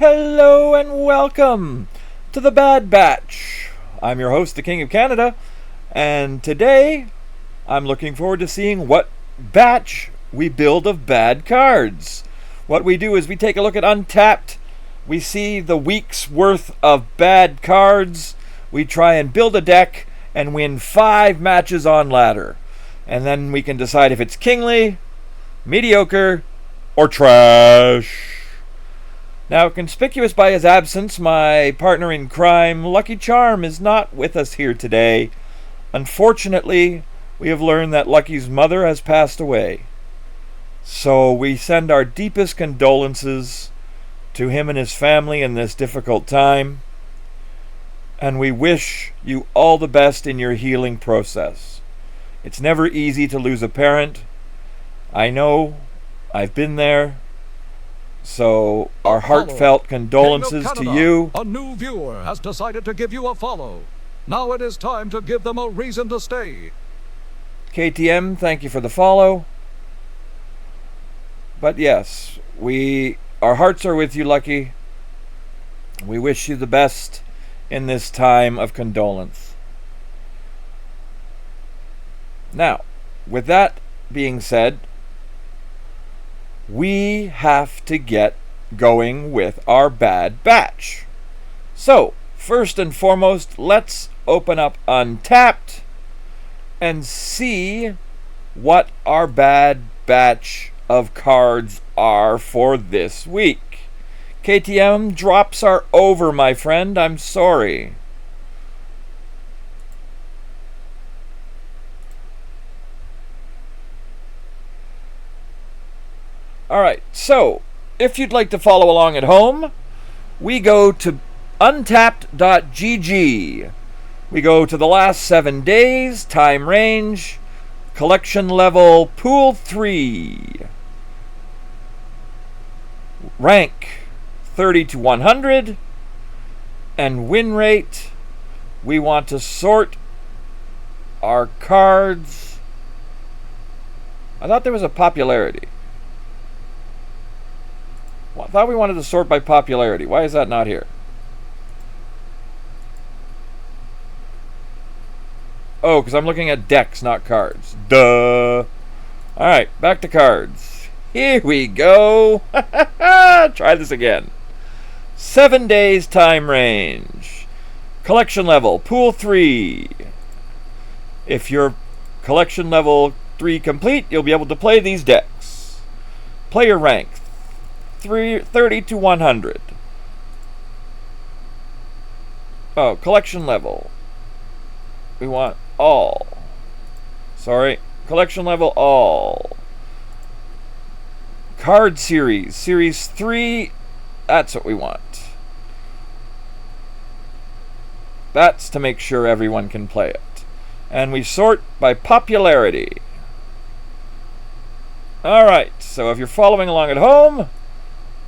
Hello and welcome to the Bad Batch. I'm your host, the King of Canada, and today I'm looking forward to seeing what batch we build of bad cards. What we do is we take a look at Untapped, we see the week's worth of bad cards, we try and build a deck and win 5 matches on ladder. And then we can decide if it's kingly, mediocre, or trash. Now, conspicuous by his absence, my partner in crime, Lucky Charm, is not with us here today. Unfortunately, we have learned that Lucky's mother has passed away. So we send our deepest condolences to him and his family in this difficult time. And we wish you all the best in your healing process. It's never easy to lose a parent. I know. I've been there. So, our heartfelt condolences to you. A new viewer has decided to give you a follow. Now it is time to give them a reason to stay. KTM, thank you for the follow. But yes, our hearts are with you, Lucky. We wish you the best in this time of condolence. Now, with that being said, we have to get going with our bad batch. So, first and foremost, let's open up Untapped and see what our bad batch of cards are for this week. KTM, drops are over, my friend. I'm sorry. Alright, so, if you'd like to follow along at home, we go to untapped.gg. We go to the last 7 days, time range, collection level, pool 3. Rank 30 to 100. And win rate, we want to sort our cards. I thought there was a popularity. Well, I thought we wanted to sort by popularity. Why is that not here? Oh, because I'm looking at decks, not cards. Duh. Alright, back to cards. Here we go. Try this again. 7 days time range. Collection level, pool 3. If you're collection level 3 complete, you'll be able to play these decks. Player rank 30 to 100. Oh, collection level. We want all. Sorry, collection level all. Card series. Series 3, that's what we want. That's to make sure everyone can play it. And we sort by popularity. Alright, so if you're following along at home,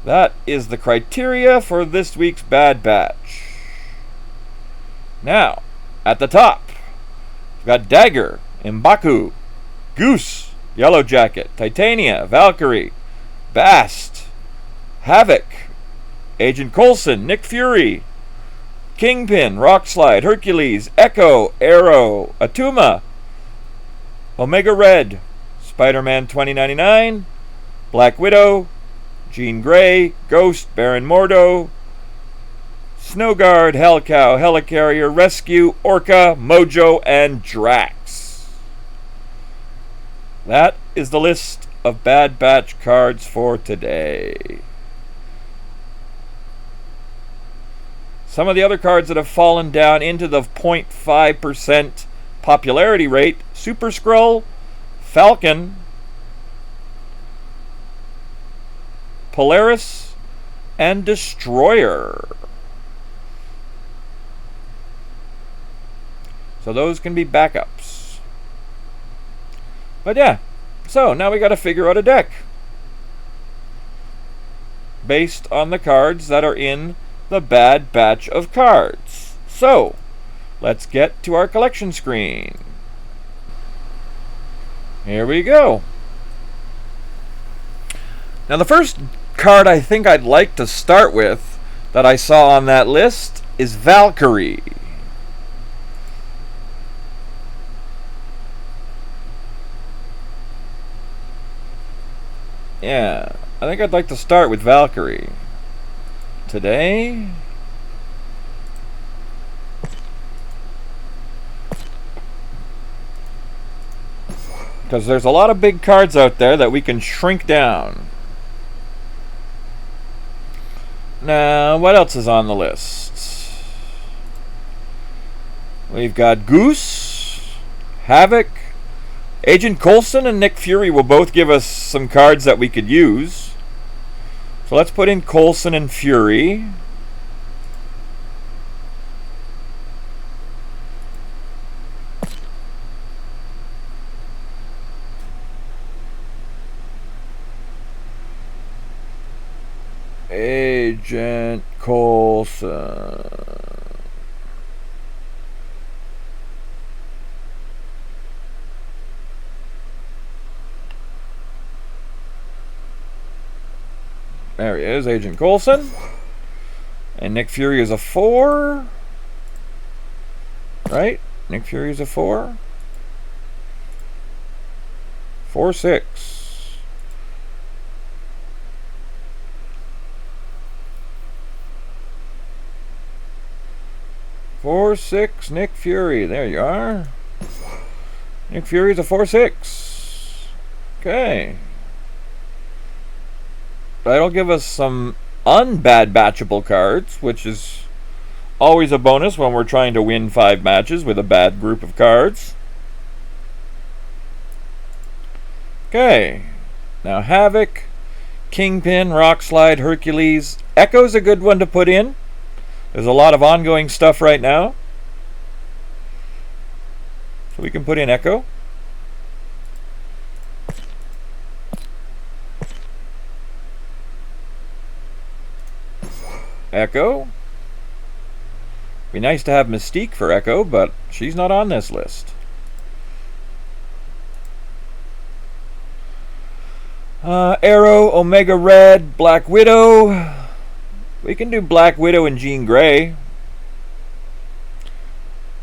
that is the criteria for this week's Bad Batch. Now, at the top, we've got Dagger, M'Baku, Goose, Yellow Jacket, Titania, Valkyrie, Bast, Havoc, Agent Coulson, Nick Fury, Kingpin, Rockslide, Hercules, Echo, Arrow, Atuma, Omega Red, Spider-Man 2099, Black Widow, Jean Grey, Ghost, Baron Mordo, Snowguard, Hellcow, Helicarrier, Rescue, Orca, Mojo, and Drax. That is the list of Bad Batch cards for today. Some of the other cards that have fallen down into the 0.5% popularity rate: Super Skrull, Falcon, Polaris, and Destroyer. So those can be backups. But yeah, so now we got to figure out a deck based on the cards that are in the Bad Batch of cards. So, let's get to our collection screen. Here we go. Now the first card I think I'd like to start with that I saw on that list is Valkyrie. Yeah, I think I'd like to start with Valkyrie today. Because there's a lot of big cards out there that we can shrink down. Now, what else is on the list? We've got Goose, Havoc, Agent Coulson, and Nick Fury will both give us some cards that we could use. So let's put in Coulson and Fury. Agent Coulson. There he is, Agent Coulson. And Nick Fury is a 4. Right? Nick Fury is a 4. 4/6. 4/6 Nick Fury. There you are. Nick Fury's a 4/6. Okay. That'll give us some unbad batchable cards, which is always a bonus when we're trying to win 5 matches with a bad group of cards. Okay. Now Havoc, Kingpin, Rockslide, Hercules. Echo's a good one to put in. There's a lot of ongoing stuff right now. So we can put in Echo. Echo. Be nice to have Mystique for Echo, but she's not on this list. Arrow, Omega Red, Black Widow. We can do Black Widow and Jean Grey.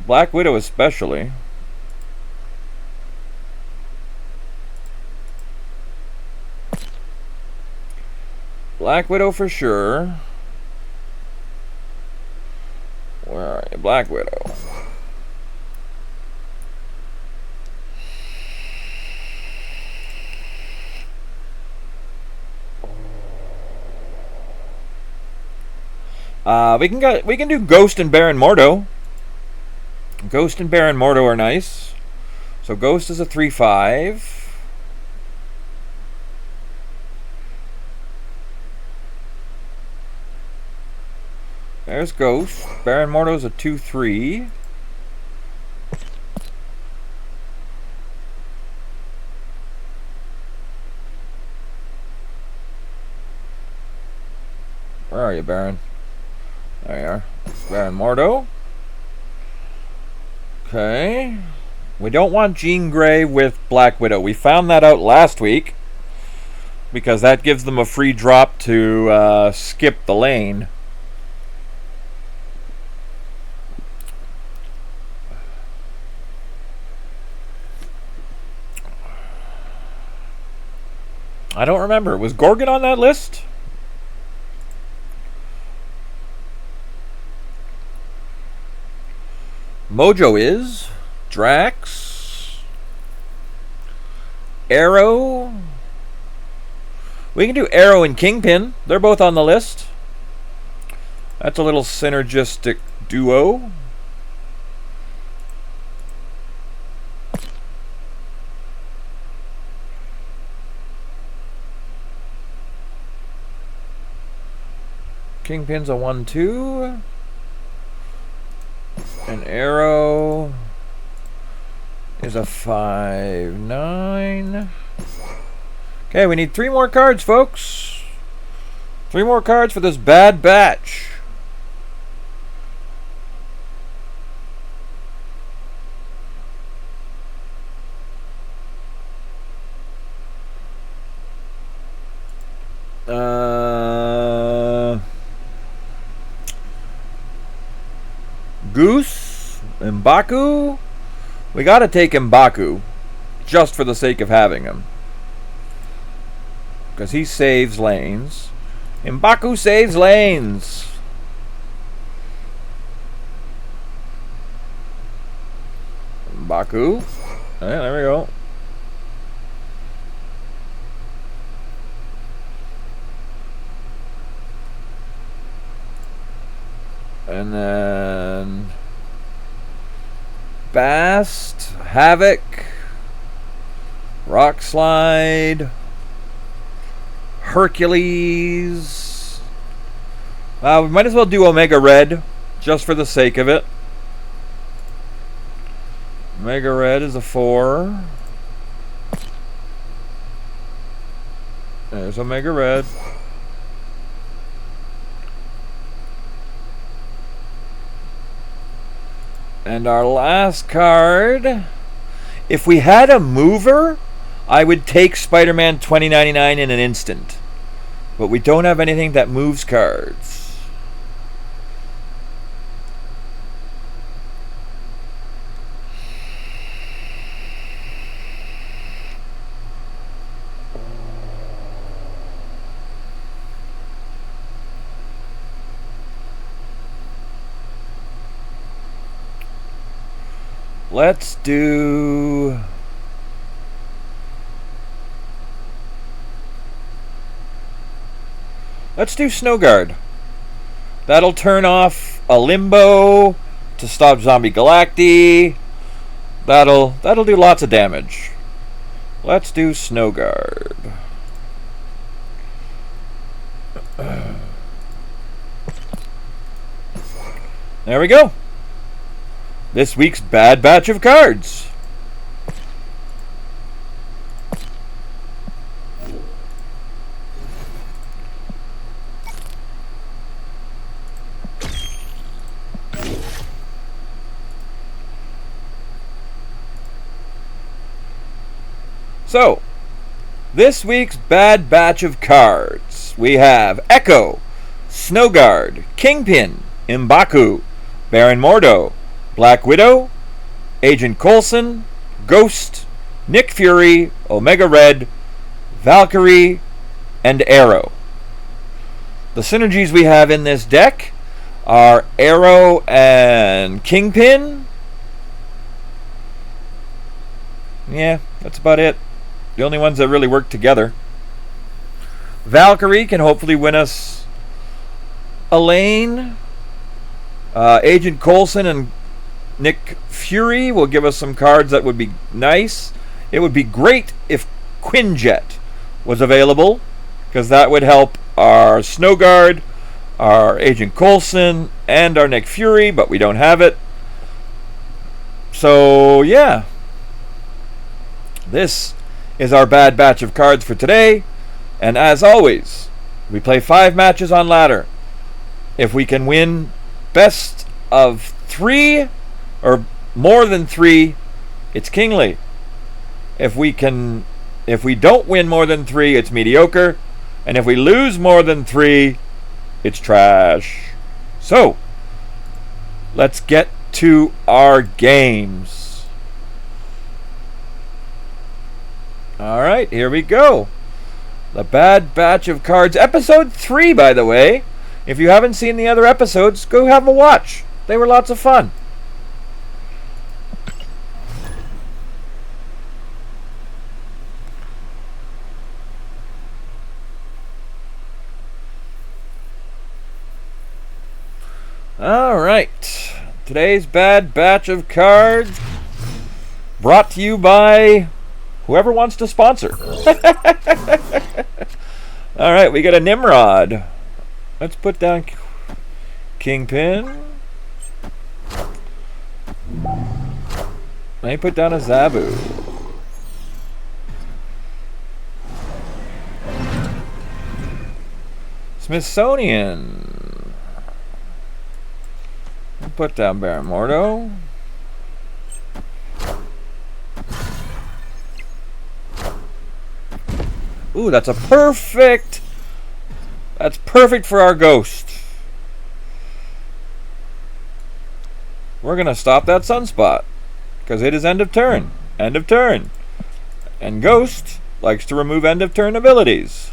Black Widow especially. Black Widow for sure. Where are you? Black Widow. We can do Ghost and Baron Mordo. Ghost and Baron Mordo are nice. So Ghost is a 3/5. There's Ghost. Baron Mordo's a 2/3. Where are you, Baron? There you are. Baron Mordo. Okay. We don't want Jean Grey with Black Widow. We found that out last week because that gives them a free drop to skip the lane. I don't remember. Was Gorgon on that list? Mojo is. Drax. Arrow. We can do Arrow and Kingpin. They're both on the list. That's a little synergistic duo. Kingpin's a 1/2. And Arrow is a 5/9. Okay, we need 3 more cards, folks. 3 more cards for this bad batch. Goose, M'Baku. We gotta take M'Baku, just for the sake of having him. Because he saves lanes. M'Baku saves lanes. M'Baku. Yeah, there we go. And then Bast, Havoc, Rock Slide, Hercules. We might as well do Omega Red, just for the sake of it. Omega Red is a 4. There's Omega Red. And our last card, if we had a mover, I would take Spider-Man 2099 in an instant. But we don't have anything that moves cards. Let's do Snow Guard. That'll turn off a Limbo to stop Zombie Galacti. That'll do lots of damage. Let's do Snow Guard. There we go. This week's bad batch of cards. So, this week's bad batch of cards. We have Echo, Snow Guard, Kingpin, M'Baku, Baron Mordo, Black Widow, Agent Coulson, Ghost, Nick Fury, Omega Red, Valkyrie, and Arrow. The synergies we have in this deck are Arrow and Kingpin. Yeah, that's about it. The only ones that really work together. Valkyrie can hopefully win us a lane. Agent Coulson and Nick Fury will give us some cards that would be nice. It would be great if Quinjet was available, because that would help our Snow Guard, our Agent Coulson, and our Nick Fury, but we don't have it. So, yeah. This is our bad batch of cards for today. And as always, we play 5 matches on ladder. If we can win best of 3 or more than 3, it's kingly. If we don't win more than 3, it's mediocre. And if we lose more than 3, it's trash. So, let's get to our games. Alright, here we go. The Bad Batch of Cards, episode 3, by the way. If you haven't seen the other episodes, go have a watch. They were lots of fun. Alright, today's Bad Batch of Cards, brought to you by whoever wants to sponsor. Alright, we got a Nimrod. Let's put down Kingpin. Let me put down a Zabu. Smithsonian. Put down Baron Mordo. Ooh, that's perfect for our Ghost. we're going to stop that sunspot because it is end of turn. End of turn. And Ghost likes to remove end of turn abilities.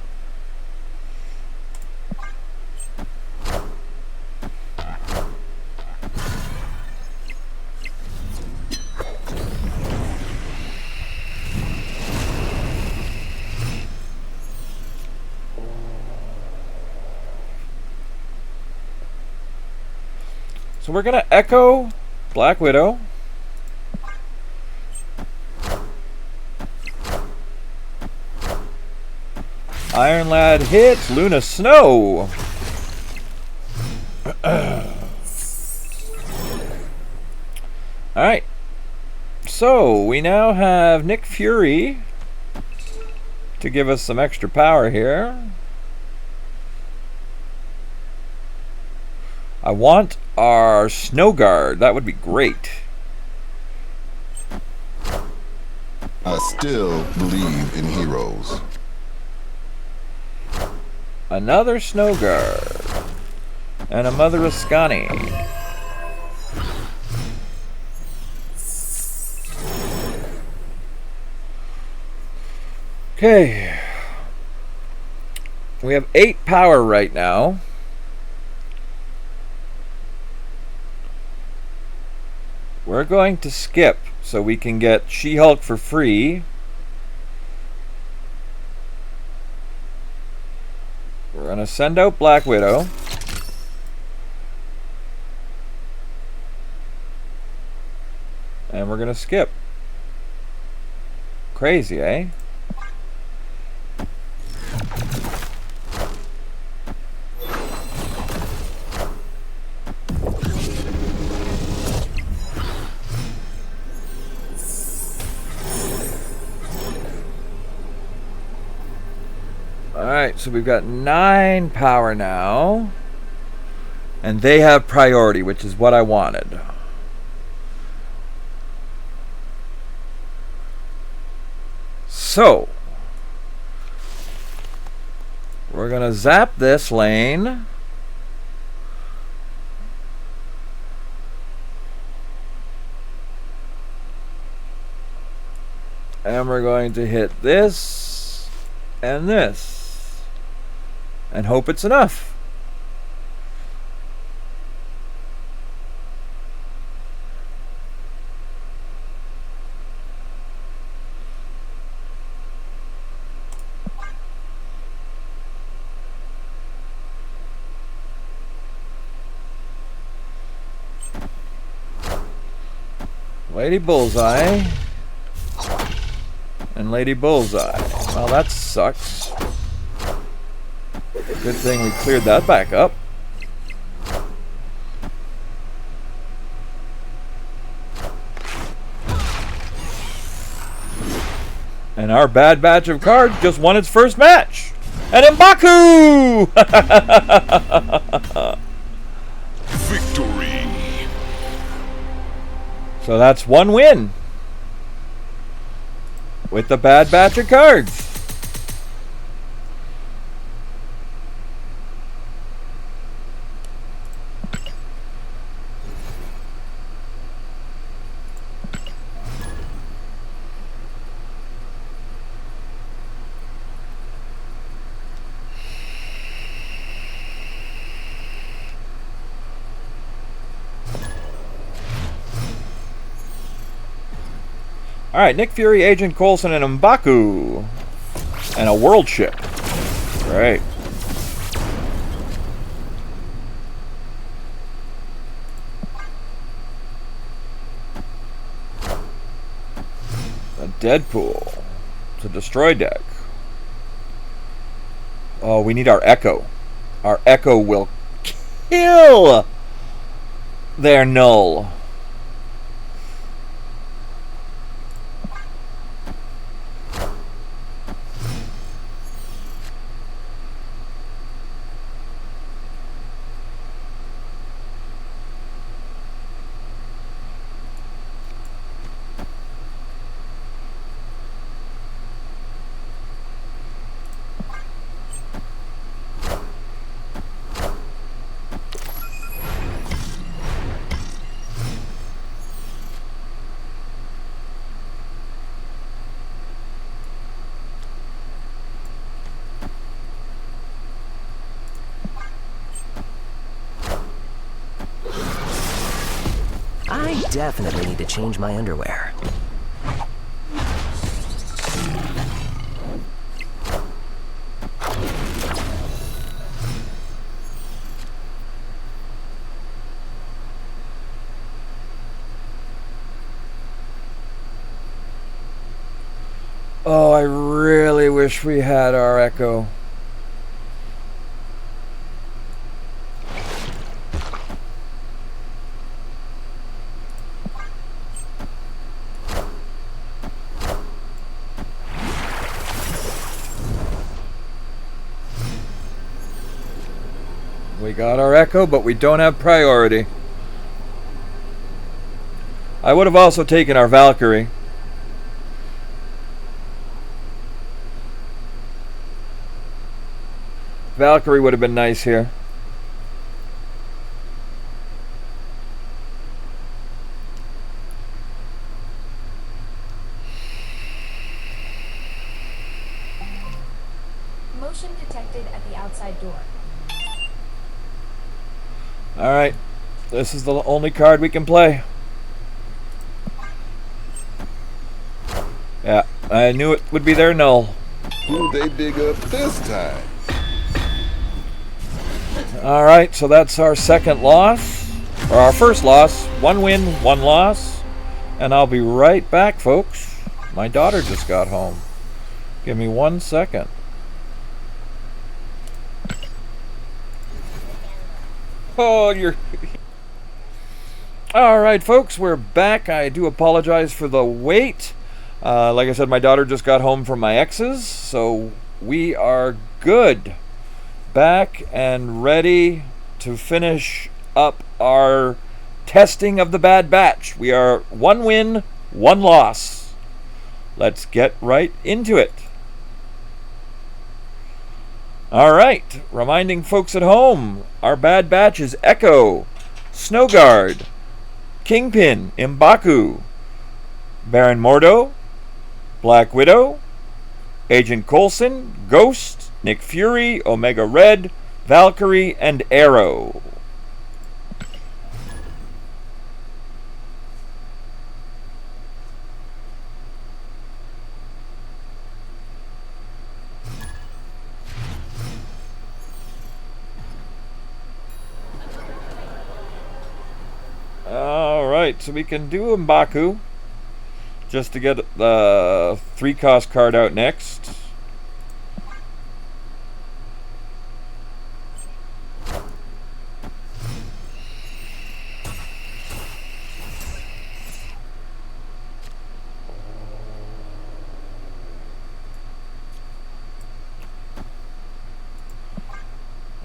So we're going to echo Black Widow. Iron Lad hits Luna Snow. Alright. So we now have Nick Fury to give us some extra power here. I want our Snow Guard. That would be great. I still believe in heroes. Another Snow Guard. And a Mother Ascani. Okay. We have 8 power right now. We're going to skip so we can get She-Hulk for free. We're going to send out Black Widow. And we're going to skip. Crazy, eh? Alright, so we've got 9 power now. And they have priority, which is what I wanted. So, we're going to zap this lane. And we're going to hit this and this. And hope it's enough. Lady Bullseye. And Lady Bullseye. Well, that sucks. Good thing we cleared that back up. And our bad batch of cards just won its first match. And M'Baku! Victory! So that's 1 win. With the bad batch of cards. Alright, Nick Fury, Agent Coulson, and M'Baku. And a world ship. Right. A Deadpool. It's a destroy deck. Oh, we need our Echo. Our Echo will kill their Null. definitely need to change my underwear. Oh, I really wish we had our Echo. We got our Echo, but we don't have priority. I would have also taken our Valkyrie. Valkyrie would have been nice here. Motion detected at the outside door. Alright, this is the only card we can play. Yeah, I knew it would be their null. Who they dig up this time? Alright, so that's our second loss. Or our first loss. 1 win, 1 loss. And I'll be right back, folks. My daughter just got home. Give me 1 second. Oh, you're... Alright, folks, we're back. I do apologize for the wait. Like I said, my daughter just got home from my ex's, so we are good. Back and ready to finish up our testing of the Bad Batch. We are 1 win, 1 loss. Let's get right into it. Alright, reminding folks at home, our Bad Batch is Echo, Snowguard, Kingpin, M'Baku, Baron Mordo, Black Widow, Agent Coulson, Ghost, Nick Fury, Omega Red, Valkyrie, and Arrow. Alright, so we can do M'Baku just to get the 3-cost card out next.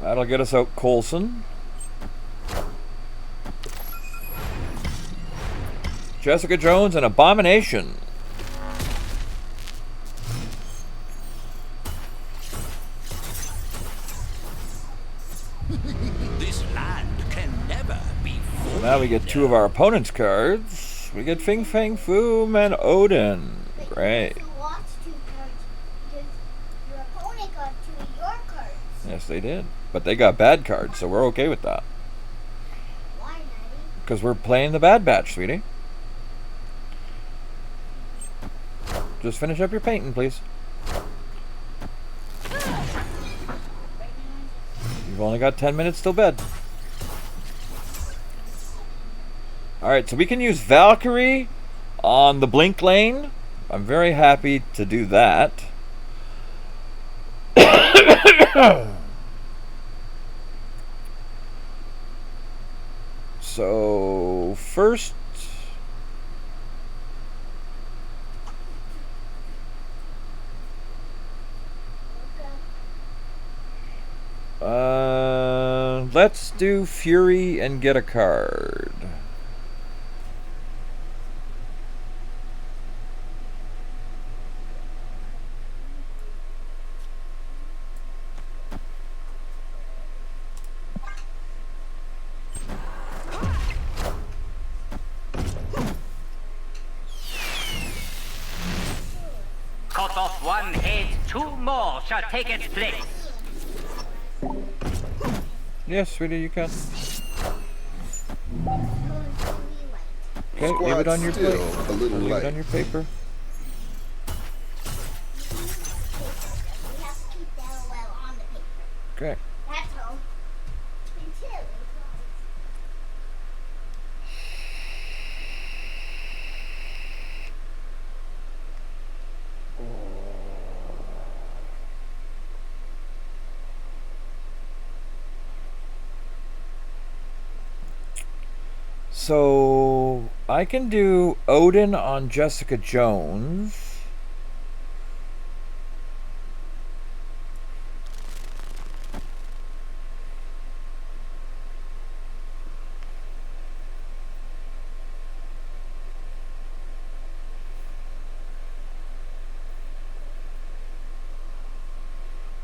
That'll get us out Coulson. Jessica Jones and Abomination. This land can never be So now we get 2 of our opponent's cards. We get Fing Fang Foom and Odin. Great. You lost 2 cards because your opponent got 2 of your cards. Yes, they did. But they got bad cards, so we're okay with that. Why, Daddy? Because we're playing the Bad Batch, sweetie. Just finish up your painting, please. You've only got 10 minutes till bed. Alright, so we can use Valkyrie on the Blink lane. I'm very happy to do that. So, first... let's do Fury and get a card. Cut off 1 head, 2 more shall take its place. Yes, sweetie, you can. Okay, Okay, leave it Squad's on your still plate. a little Leave it light. on your paper. We have to keep that well on the paper. Okay. That's all. Until it So I can do Odin on Jessica Jones.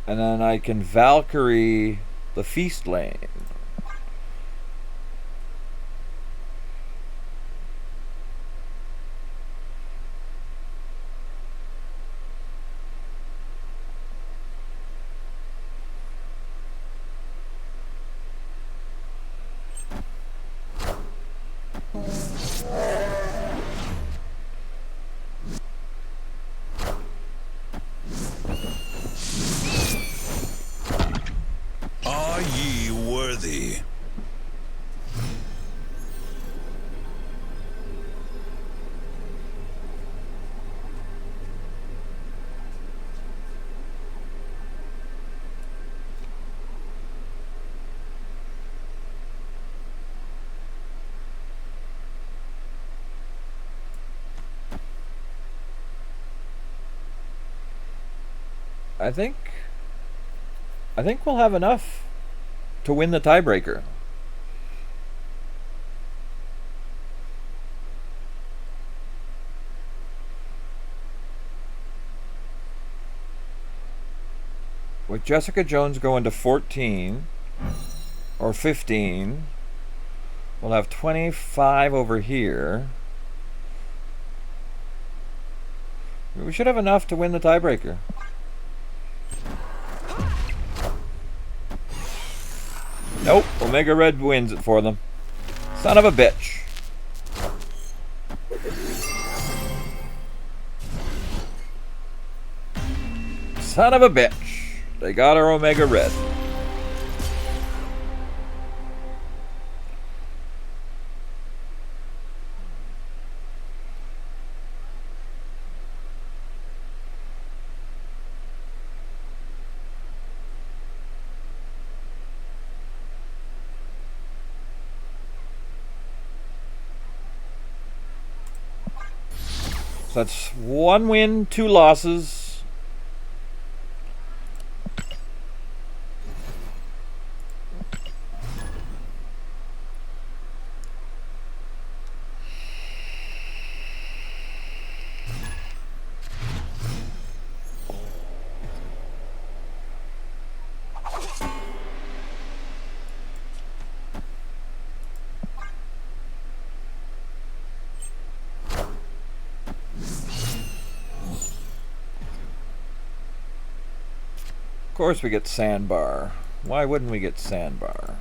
And then I can Valkyrie the Feast Lane. Are ye worthy? I think we'll have enough to win the tiebreaker. With Jessica Jones going to 14 or 15, we'll have 25 over here. We should have enough to win the tiebreaker. Nope, Omega Red wins it for them. Son of a bitch. Son of a bitch. They got our Omega Red. So that's 1 win, 2 losses. Of course we get Sandbar. Why wouldn't we get Sandbar?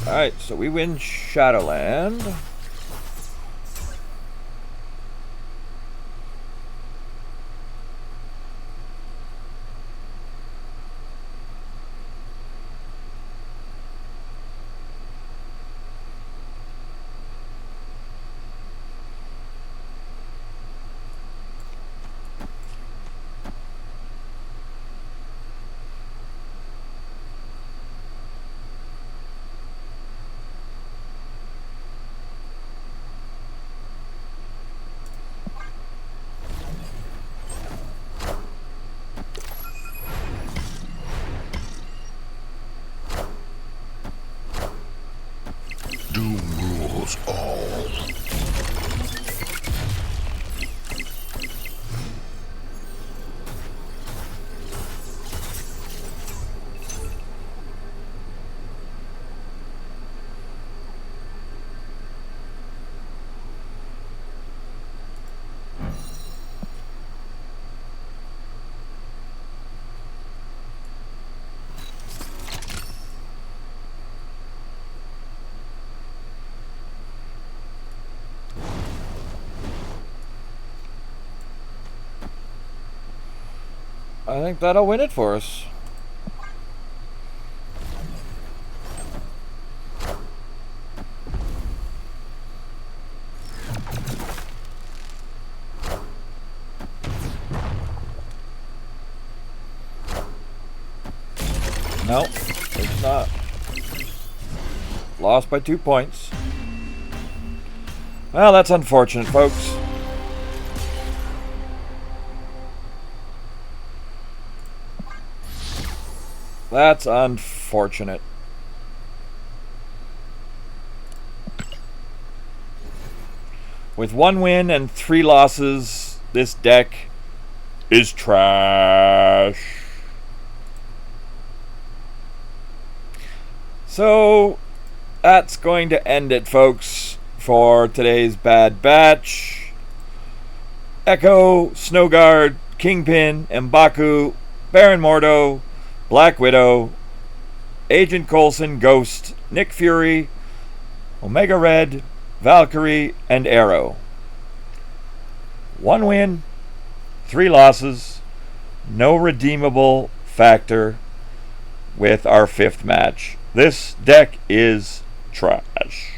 Alright, so we win Shadowland. Doom rules all. I think that'll win it for us. No, it's not. Lost by 2 points. Well, that's unfortunate, folks. That's unfortunate. With 1 win and 3 losses, this deck is trash. So, that's going to end it, folks, for today's Bad Batch. Echo, Snowguard, Kingpin, M'Baku, Baron Mordo, Black Widow, Agent Coulson, Ghost, Nick Fury, Omega Red, Valkyrie, and Arrow. 1 win, 3 losses, no redeemable factor with our 5th match. This deck is trash.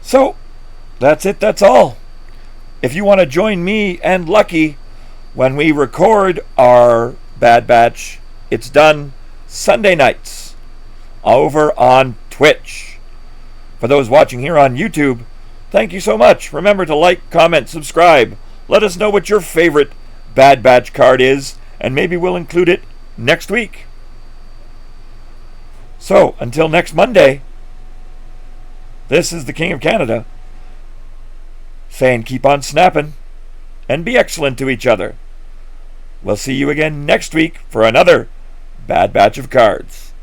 So, that's it, that's all. If you want to join me and Lucky when we record our Bad Batch, it's done Sunday nights over on Twitch. For those watching here on YouTube, thank you so much. Remember to like, comment, subscribe. Let us know what your favorite Bad Batch card is, and maybe we'll include it next week. So, until next Monday, this is the King of Canada saying keep on snapping and be excellent to each other. We'll see you again next week for another Bad Batch of cards.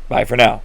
Bye for now.